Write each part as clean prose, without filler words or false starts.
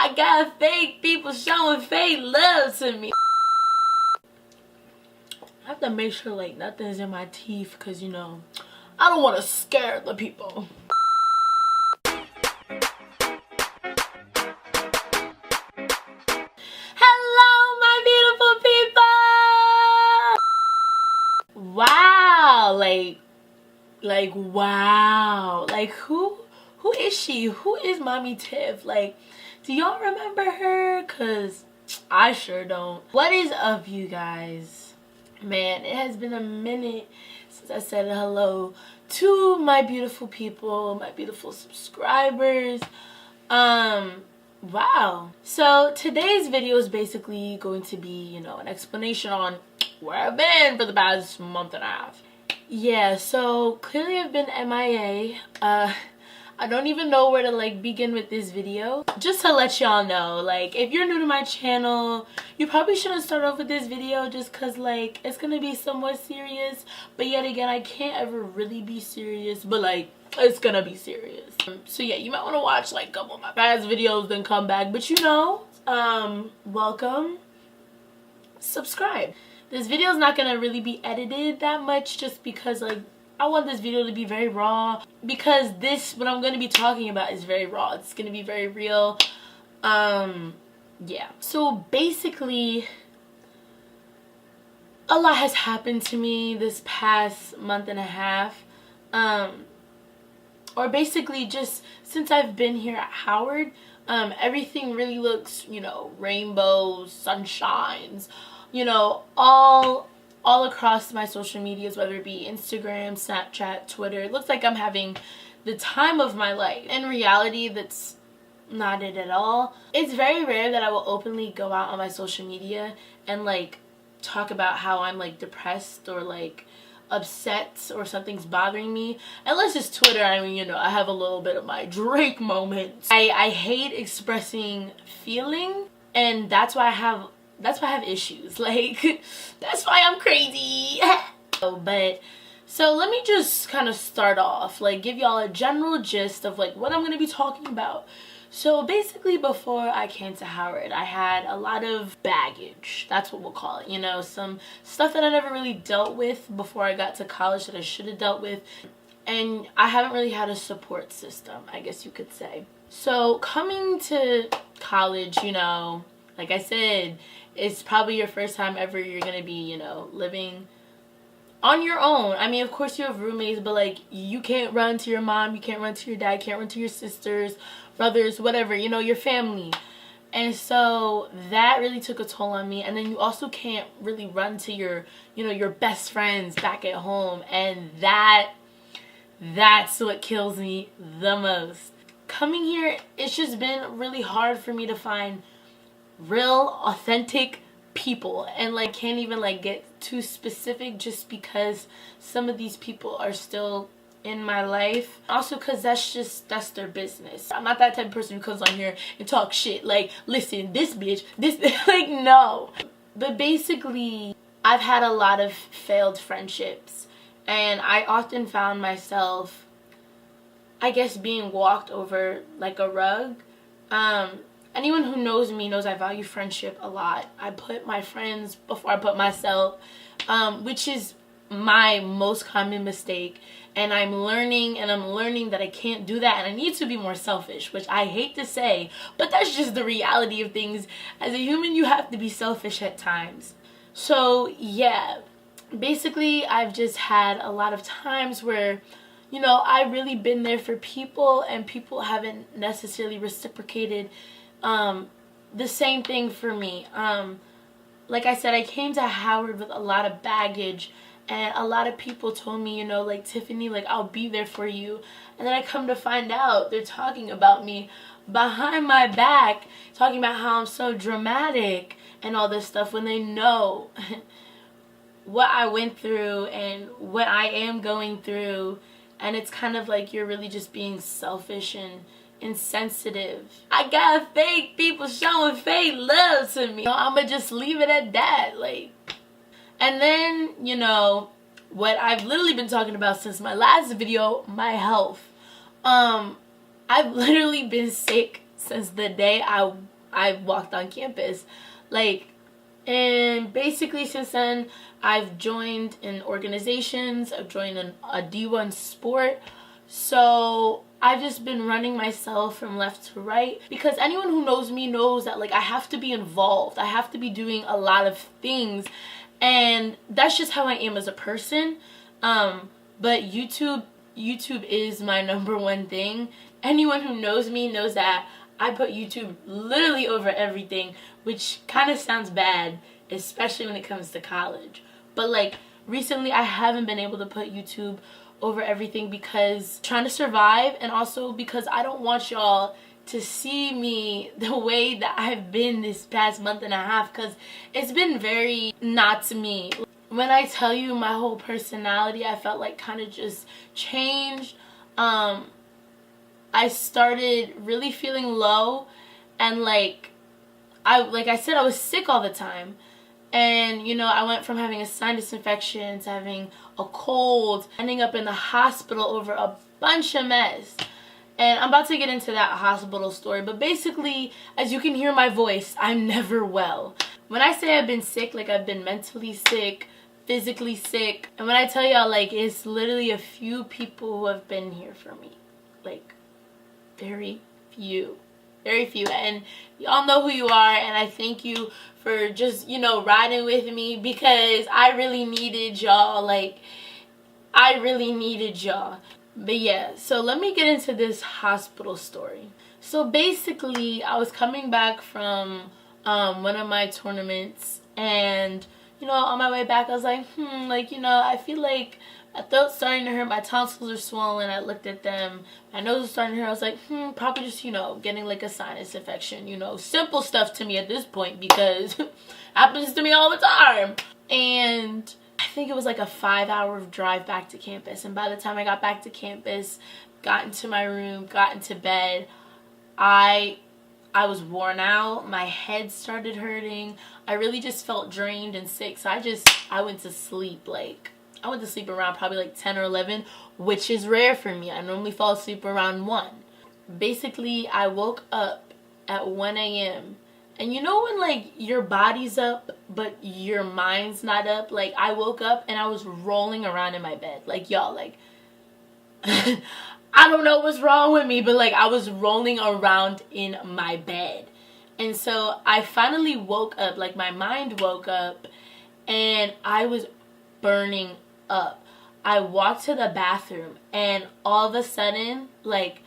I got fake people showing fake love to me. I have to make sure like nothing's in my teeth because, you know, I don't want to scare the people. Hello, my beautiful people! Wow, like wow. Like who is she? Who is Mami Tiff? Like, do y'all remember her? Cause I sure don't. What is up, you guys? Man, it has been a minute since I said hello to my beautiful people, my beautiful subscribers. Wow. So today's video is basically going to be, you know, an explanation on where I've been for the past month and a half. Yeah, so clearly I've been MIA. I don't even know where to like begin with this video. Just to let y'all know, like, if you're new to my channel, you probably shouldn't start off with this video just cause like it's gonna be somewhat serious, but yet again I can't ever really be serious, but like it's gonna be serious. So yeah, you might want to watch like a couple of my past videos then come back, but you know, welcome, subscribe. This video is not gonna really be edited that much just because like I want this video to be very raw, because what I'm going to be talking about is very raw. It's going to be very real. Yeah. So basically, a lot has happened to me this past month and a half. Or basically just since I've been here at Howard, everything really looks, you know, rainbows, sunshines, you know, all across my social medias, whether it be Instagram, Snapchat, Twitter. It looks like I'm having the time of my life. In reality, that's not it at all. It's very rare that I will openly go out on my social media and like talk about how I'm like depressed or like upset or something's bothering me. Unless it's Twitter. I mean, you know, I have a little bit of my Drake moments. I hate expressing feeling, and that's why I have issues. Like, that's why I'm crazy. But so let me just kind of start off, like give y'all a general gist of like what I'm going to be talking about. So basically, before I came to Howard, I had a lot of baggage. That's what we'll call it. You know, some stuff that I never really dealt with before I got to college that I should have dealt with. And I haven't really had a support system, I guess you could say. So coming to college, you know, like I said, it's probably your first time ever you're going to be, you know, living on your own. I mean, of course you have roommates, but like you can't run to your mom, you can't run to your dad, you can't run to your sisters, brothers, whatever, you know, your family. And so that really took a toll on me. And then you also can't really run to your, you know, your best friends back at home. And that's what kills me the most. Coming here, it's just been really hard for me to find real authentic people, and like can't even like get too specific just because some of these people are still in my life. Also because that's their business. I'm not that type of person who comes on here and talk shit like, listen, this bitch, this like, no. But basically, I've had a lot of failed friendships, and I often found myself, I guess, being walked over like a rug. Anyone who knows me knows I value friendship a lot. I put my friends before I put myself, which is my most common mistake. And I'm learning that I can't do that, and I need to be more selfish, which I hate to say, but that's just the reality of things. As a human, you have to be selfish at times. So yeah, basically I've just had a lot of times where, you know, I've really been there for people and people haven't necessarily reciprocated the same thing for me. Like I said, I came to Howard with a lot of baggage, and a lot of people told me, you know, like, Tiffany, like, I'll be there for you. And then I come to find out they're talking about me behind my back, talking about how I'm so dramatic and all this stuff, when they know what I went through and what I am going through. And it's kind of like you're really just being selfish and insensitive. I got fake people showing fake love to me. I'ma just leave it at that. Like, and then, you know, what I've literally been talking about since my last video, my health. I've literally been sick since the day I I walked on campus. Like, and basically since then, I've joined in organizations, I've joined in a D1 sport. So I've just been running myself from left to right, because anyone who knows me knows that like I have to be involved. I have to be doing a lot of things, and that's just how I am as a person. But YouTube is my #1 thing. Anyone who knows me knows that I put YouTube literally over everything, which kind of sounds bad, especially when it comes to college. But like recently I haven't been able to put YouTube over everything because trying to survive, and also because I don't want y'all to see me the way that I've been this past month and a half, because it's been very not to me. When I tell you my whole personality, I felt like kind of just changed. I started really feeling low, and like I said, I was sick all the time. And, you know, I went from having a sinus infection to having a cold, ending up in the hospital over a bunch of mess. And I'm about to get into that hospital story. But basically, as you can hear my voice, I'm never well. When I say I've been sick, like I've been mentally sick, physically sick. And when I tell y'all, like, it's literally a few people who have been here for me. Like, very few. Very few. And y'all know who you are, and I thank you for just, you know, riding with me, because I really needed y'all. Like, I really needed y'all. But yeah, so let me get into this hospital story. So basically, I was coming back from one of my tournaments, and, you know, on my way back, I was like, like, you know, I feel like my throat's starting to hurt, my tonsils are swollen. I looked at them, my nose was starting to hurt. I was like, probably just, you know, getting like a sinus infection, you know, simple stuff to me at this point, because it happens to me all the time. And I think it was like a 5-hour drive back to campus, and by the time I got back to campus, got into my room, got into bed, I was worn out, my head started hurting, I really just felt drained and sick, so I went to sleep. Like, I went to sleep around probably like 10 or 11, which is rare for me. I normally fall asleep around 1. Basically, I woke up at 1 a.m. And you know when like your body's up, but your mind's not up? Like, I woke up and I was rolling around in my bed. Like, y'all, like, I don't know what's wrong with me, but like I was rolling around in my bed. And so I finally woke up, like my mind woke up, and I was burning up. I walked to the bathroom, and all of a sudden, like,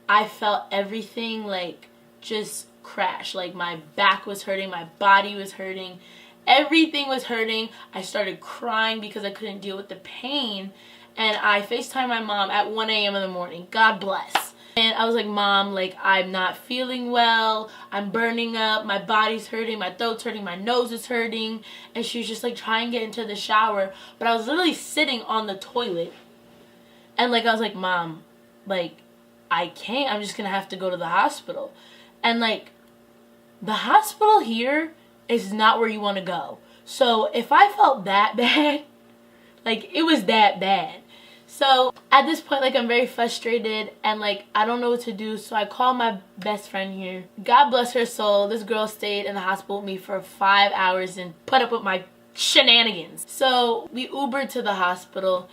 I felt everything like just crash. Like, my back was hurting, my body was hurting, everything was hurting. I started crying because I couldn't deal with the pain, and I FaceTimed my mom at 1 a.m. in the morning. God bless. And I was like, Mom, like, I'm not feeling well. I'm burning up. My body's hurting. My throat's hurting. My nose is hurting. And she was just like, try and get into the shower. But I was literally sitting on the toilet. And like, I was like, Mom, like, I can't. I'm just going to have to go to the hospital. And like, the hospital here is not where you want to go. So if I felt that bad, like, it was that bad. So at this point, like, I'm very frustrated, and like I don't know what to do. So I called my best friend here. God bless her soul. This girl stayed in the hospital with me for 5 hours and put up with my shenanigans. So we Ubered to the hospital,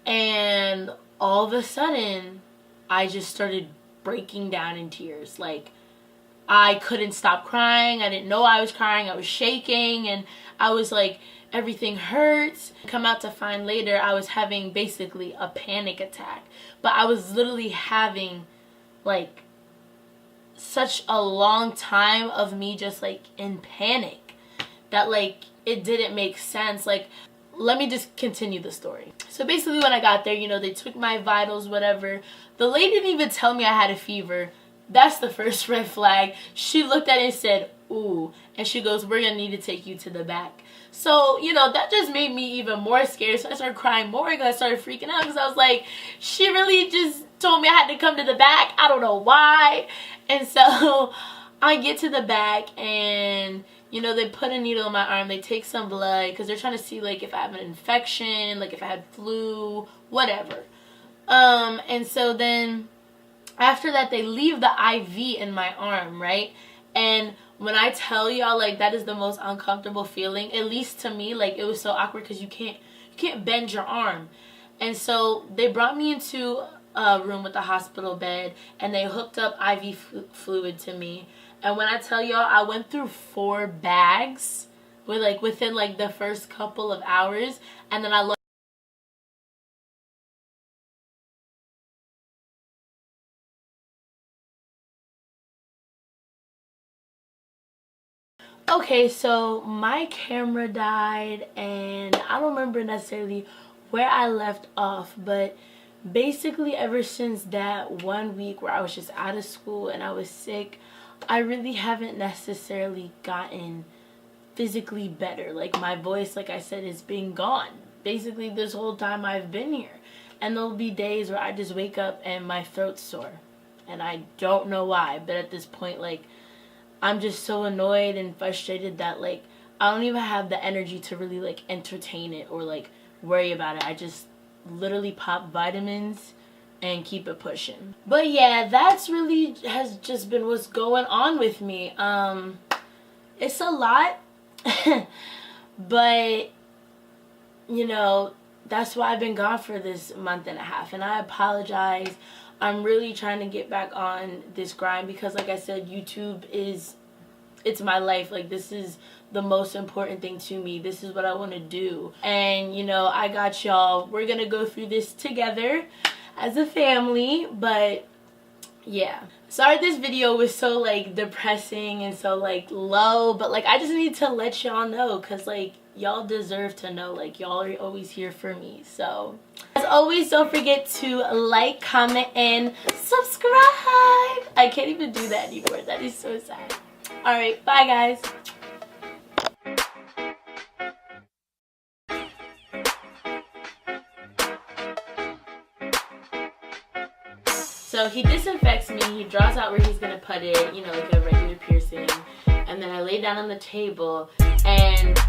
and all of a sudden I just started breaking down in tears. Like, I couldn't stop crying. I didn't know I was crying. I was shaking, and I was like, everything hurts. Come out to find later, I was having basically a panic attack. But I was literally having like such a long time of me just like in panic that like it didn't make sense. Like, let me just continue the story. So basically when I got there, you know, they took my vitals, whatever. The lady didn't even tell me I had a fever. That's the first red flag. She looked at it and said, ooh. And she goes, we're going to need to take you to the back. So, you know, that just made me even more scared. So I started crying more because I started freaking out, because I was like, she really just told me I had to come to the back. I don't know why. And so I get to the back, and, you know, they put a needle in my arm. They take some blood because they're trying to see, like, if I have an infection, like if I had flu, whatever. And so then after that, they leave the IV in my arm, right? And when I tell y'all, like, that is the most uncomfortable feeling, at least to me. Like, it was so awkward because you can't bend your arm. And so they brought me into a room with a hospital bed, and they hooked up IV fluid to me. And when I tell y'all, I went through 4 bags within like the first couple of hours, and then I looked. Okay, so my camera died, and I don't remember necessarily where I left off, but basically ever since that 1 week where I was just out of school and I was sick, I really haven't necessarily gotten physically better. Like, my voice, like I said, has been gone basically this whole time I've been here. And there'll be days where I just wake up and my throat's sore, and I don't know why, but at this point, like, I'm just so annoyed and frustrated that, like, I don't even have the energy to really, like, entertain it or, like, worry about it. I just literally pop vitamins and keep it pushing. But yeah, that's really has just been what's going on with me. It's a lot, but, you know, that's why I've been gone for this month and a half, and I apologize. I'm really trying to get back on this grind because, like I said, YouTube it's my life. Like, this is the most important thing to me. This is what I want to do. And, you know, I got y'all. We're going to go through this together as a family. But, yeah. Sorry this video was so, like, depressing and so, like, low. But, like, I just need to let y'all know because, like, y'all deserve to know. Like, y'all are always here for me. So, as always, don't forget to like, comment, and subscribe. I can't even do that anymore. That is so sad. Alright, bye guys. So he disinfects me, he draws out where he's going to put it, you know, like a regular piercing. And then I lay down on the table and